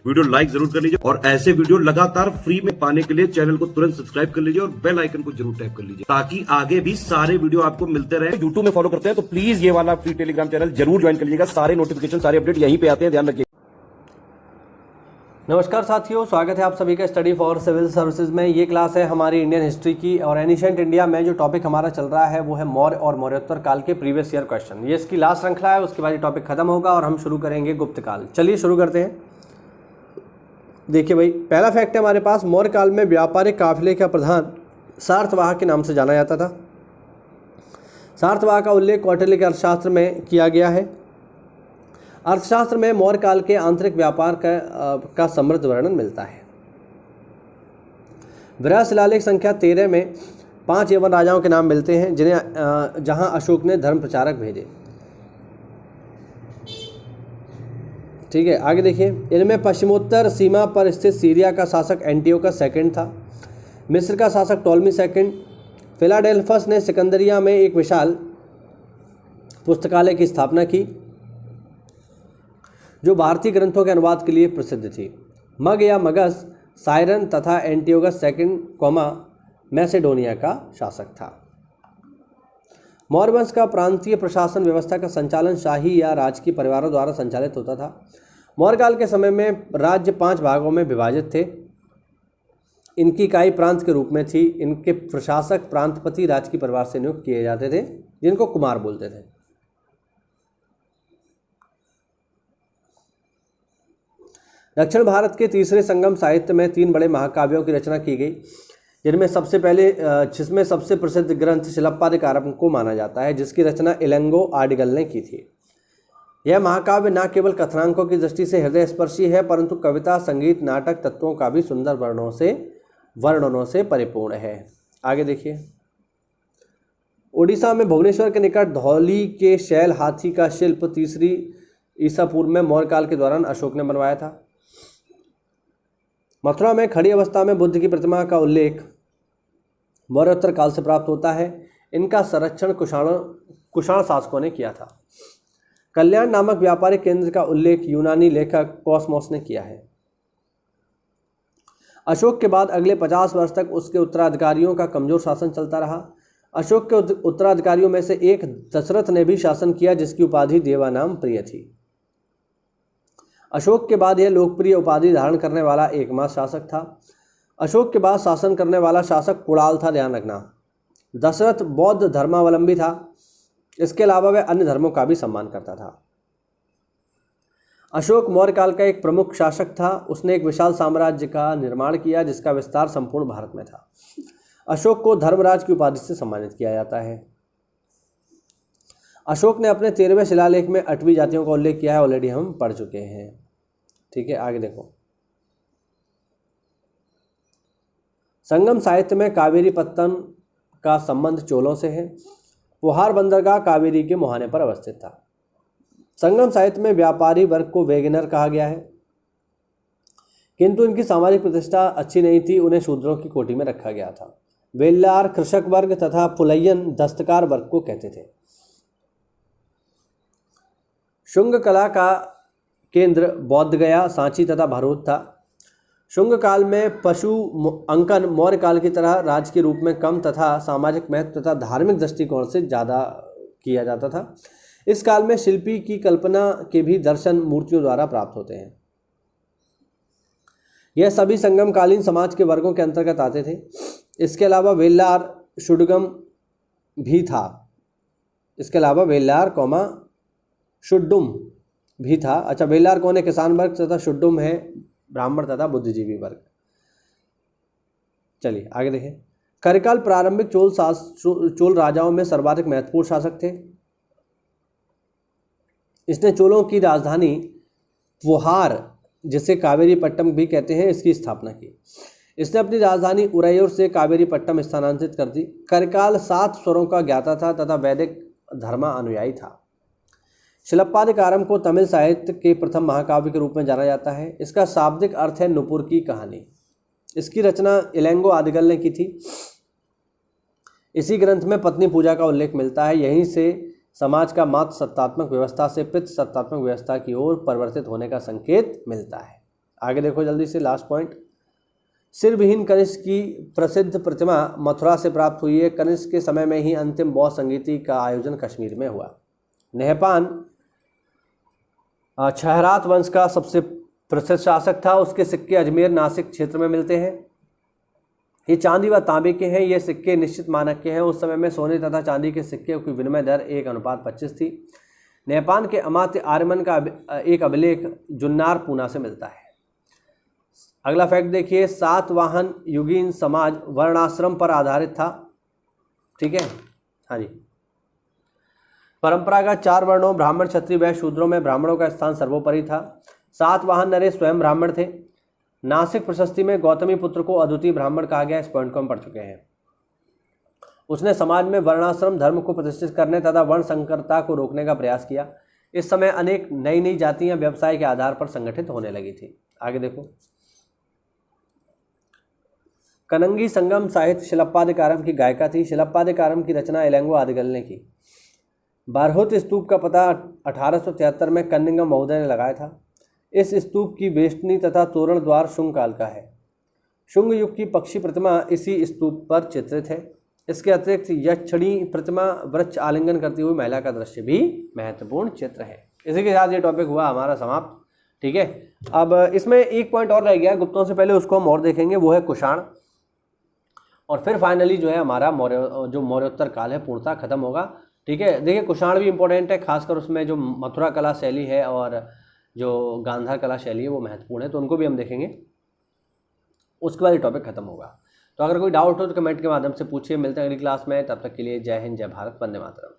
Video like जरूर कर लीजिए और ऐसे वीडियो लगातार फ्री में पाने के लिए चैनल को तुरंत सब्सक्राइब कर लीजिए और बेल आइकन को जरूर टैप कर लीजिए ताकि आगे भी सारे वीडियो आपको मिलते रहे। यूट्यूब में फॉलो करते हैं तो प्लीज ये वाला फ्री टेलीग्राम चैनल जरूर ज्वाइन कर लीजिएगा। सारे नोटिफिकेशन सारे अपडेट यहीं पे आते हैं, ध्यान रखिए। नमस्कार साथियों, स्वागत है आप सभी का स्टडी फॉर सिविल सर्विसेज में। ये क्लास है हमारी इंडियन हिस्ट्री की और एनिशिएंट इंडिया में जो टॉपिक हमारा चल रहा है वो है मौर्य और मौर्योत्तर काल के प्रीवियस ईयर क्वेश्चन। ये इसकी लास्ट श्रृंखला है, उसके बाद ये टॉपिक खत्म होगा और हम शुरू करेंगे गुप्त काल। चलिए शुरू करते हैं। देखिए भाई, पहला फैक्ट है हमारे पास, मौर्य काल में व्यापारिक काफिले का प्रधान सार्थवाहक के नाम से जाना जाता था। सार्थवाहक का उल्लेख कौटिल्य के अर्थशास्त्र में किया गया है। अर्थशास्त्र में मौर्य काल के आंतरिक व्यापार का समृद्ध वर्णन मिलता है। बृहद शिलालेख संख्या 13 में 5 यवन राजाओं के नाम मिलते हैं जिन्हें जहां अशोक ने धर्म प्रचारक भेजे। ठीक है, आगे देखिए। इनमें पश्चिमोत्तर सीमा पर स्थित सीरिया का शासक एंटियोकस सेकंड था। मिस्र का शासक टॉलमी सेकंड। फिलाडेल्फस ने सिकंदरिया में एक विशाल पुस्तकालय की स्थापना की जो भारतीय ग्रंथों के अनुवाद के लिए प्रसिद्ध थी। मग या मगस सायरन तथा एंटियोकस सेकंड मैसेडोनिया का शासक था। मौर्य वंश का प्रांतीय प्रशासन व्यवस्था का संचालन शाही या राजकीय परिवारों द्वारा संचालित होता था। मौर्य काल के समय में राज्य 5 भागों में विभाजित थे। इनकी इकाई प्रांत के रूप में थी। इनके प्रशासक प्रांतपति राजकीय परिवार से नियुक्त किए जाते थे जिनको कुमार बोलते थे। दक्षिण भारत के तीसरे संगम साहित्य में 3 बड़े महाकाव्यों की रचना की गई जिसमें सबसे प्रसिद्ध ग्रंथ शिलप्पादिकारम को माना जाता है जिसकी रचना इलंगो आडिगल ने की थी। यह महाकाव्य न केवल कथनांकों की दृष्टि से हृदय स्पर्शी है परंतु कविता, संगीत, नाटक तत्वों का भी सुंदर वर्णनों से परिपूर्ण है। आगे देखिए। उड़ीसा में भुवनेश्वर के निकट धौली के शैल हाथी का शिल्प 3री ईसा पूर्व में मौर्य काल के दौरान अशोक ने बनवाया था। मथुरा में खड़ी अवस्था में बुद्ध की प्रतिमा का उल्लेख मौर्योत्तर काल से प्राप्त होता है। इनका संरक्षण कुषाण शासकों ने किया था। कल्याण नामक व्यापारिक केंद्र का उल्लेख यूनानी लेखक कॉस्मोस ने किया है। अशोक के बाद अगले 50 वर्ष तक उसके उत्तराधिकारियों का कमजोर शासन चलता रहा। अशोक के उत्तराधिकारियों में से एक दशरथ ने भी शासन किया जिसकी उपाधि देवानाम प्रिय थी। अशोक के बाद यह लोकप्रिय उपाधि धारण करने वाला एकमात्र शासक था। अशोक के बाद शासन करने वाला शासक कुणाल था, ध्यान रखना। दशरथ बौद्ध धर्मावलंबी था। इसके अलावा वह अन्य धर्मों का भी सम्मान करता था। अशोक मौर्य काल का एक प्रमुख शासक था। उसने एक विशाल साम्राज्य का निर्माण किया जिसका विस्तार संपूर्ण भारत में था। अशोक को धर्मराज की उपाधि से सम्मानित किया जाता है। अशोक ने अपने 13वें शिलालेख में 8वीं जातियों का उल्लेख किया है, ऑलरेडी हम पढ़ चुके हैं। ठीक है, आगे देखो। संगम साहित्य में कावेरी पत्तन का संबंध चोलों से है। पोहार बंदरगाह कावेरी के मुहाने पर अवस्थित था। संगम साहित्य में व्यापारी वर्ग को वेगनर कहा गया है किंतु इनकी सामाजिक प्रतिष्ठा अच्छी नहीं थी, उन्हें शूद्रों की कोटि में रखा गया था। वेल्लार कृषक वर्ग तथा पुलयन दस्तकार वर्ग को कहते थे। शुंग कला का केंद्र बौद्ध गया, सांची तथा भरूच था। शुंग काल में पशु अंकन मौर्य काल की तरह राज के रूप में कम तथा सामाजिक महत्व तथा धार्मिक दृष्टिकोण से ज़्यादा किया जाता था। इस काल में शिल्पी की कल्पना के भी दर्शन मूर्तियों द्वारा प्राप्त होते हैं। यह सभी संगमकालीन समाज के वर्गों के अंतर्गत आते थे। इसके अलावा वेल्लार शुड्डम भी था। शुड्डुम भी था। अच्छा, वेल्लार कौन है? किसान वर्ग तथा शुड्डुम है ब्राह्मण तथा बुद्धिजीवी वर्ग। चलिए आगे देखें। कार्यकाल प्रारंभिक चोल राजाओं में सर्वाधिक महत्वपूर्ण शासक थे। इसने चोलों की राजधानी पोहार, जिसे कावेरीपट्टम भी कहते हैं, इसकी स्थापना की। इसने अपनी राजधानी उरैयूर से कावेरीपट्टम स्थानांतरित कर दी। कार्यकाल 7 स्वरों का ज्ञाता था तथा वैदिक धर्मानुयायी था। शिलप्पादिकारम को तमिल साहित्य के प्रथम महाकाव्य के रूप में जाना जाता है। इसका शाब्दिक अर्थ है नुपुर की कहानी। इसकी रचना इलंगो आदिगल ने की थी। इसी ग्रंथ में पत्नी पूजा का उल्लेख मिलता है। यहीं से समाज का मातृ सत्तात्मक व्यवस्था से पितृ सत्तात्मक व्यवस्था की ओर परिवर्तित होने का संकेत मिलता है। आगे देखो जल्दी से, लास्ट पॉइंट। सिर विहीन कनिष्क की प्रसिद्ध प्रतिमा मथुरा से प्राप्त हुई है। कनिष्क के समय में ही अंतिम बौद्ध संगीति का आयोजन कश्मीर में हुआ। नेहपान छहरात वंश का सबसे प्रसिद्ध शासक था। उसके सिक्के अजमेर नासिक क्षेत्र में मिलते हैं। ये चांदी व तांबे के हैं। ये सिक्के निश्चित मानक के हैं। उस समय में सोने तथा चांदी के सिक्के की विनिमय दर 1:25 थी। नेपाल के अमात्य आर्यमन का एक अभिलेख जुन्नार पूना से मिलता है। अगला फैक्ट देखिए, सातवाहन युगीन समाज वर्णाश्रम पर आधारित था। ठीक है, हाँ जी। परंपरागत 4 वर्णों ब्राह्मण, क्षत्रिय, वैश्य, शूद्रों में ब्राह्मणों का स्थान सर्वोपरि था। सातवाहन नरेश स्वयं ब्राह्मण थे। नासिक प्रशस्ति में गौतमी पुत्र को अद्वितीय ब्राह्मण कहा गया। इस पॉइंट को हम पढ़ चुके हैं। उसने समाज में वर्णाश्रम धर्म को प्रतिष्ठित करने तथा वर्ण संकरता को रोकने का प्रयास किया। इस समय अनेक नई नई जातियां व्यवसाय के आधार पर संगठित होने लगी थी। आगे देखो, कनंगी संगम साहित्य शिलप्पादिकारम की गायिका थी। शिलप्पादिकारम की रचना इलंगो आदिगल ने की। बारहुत स्तूप का पता 1873 में कन्निंगम महोदय ने लगाया था। इस स्तूप की वेष्टनी तथा तोरण द्वार शुंग काल का है। शुंग युग की पक्षी प्रतिमा इसी स्तूप पर चित्रित है। इसके अतिरिक्त यक्षिणी प्रतिमा वृक्ष आलिंगन करती हुई महिला का दृश्य भी महत्वपूर्ण चित्र है। इसी के साथ ये टॉपिक हुआ हमारा समाप्त। ठीक है, अब इसमें एक पॉइंट और रह गया गुप्तों से पहले, उसको हम और देखेंगे, वो है कुषाण। और फिर फाइनली जो है हमारा मौर्योत्तर काल है पूर्णतः खत्म होगा। ठीक है, देखिए कुषाण भी इंपॉर्टेंट है, खासकर उसमें जो मथुरा कला शैली है और जो गांधार कला शैली है वो महत्वपूर्ण है, तो उनको भी हम देखेंगे। उसके बाद ये टॉपिक खत्म होगा। तो अगर कोई डाउट हो तो कमेंट के माध्यम से पूछिए। मिलते हैं अगली क्लास में, तब तक के लिए जय हिंद, जय भारत, वंदे मातरम।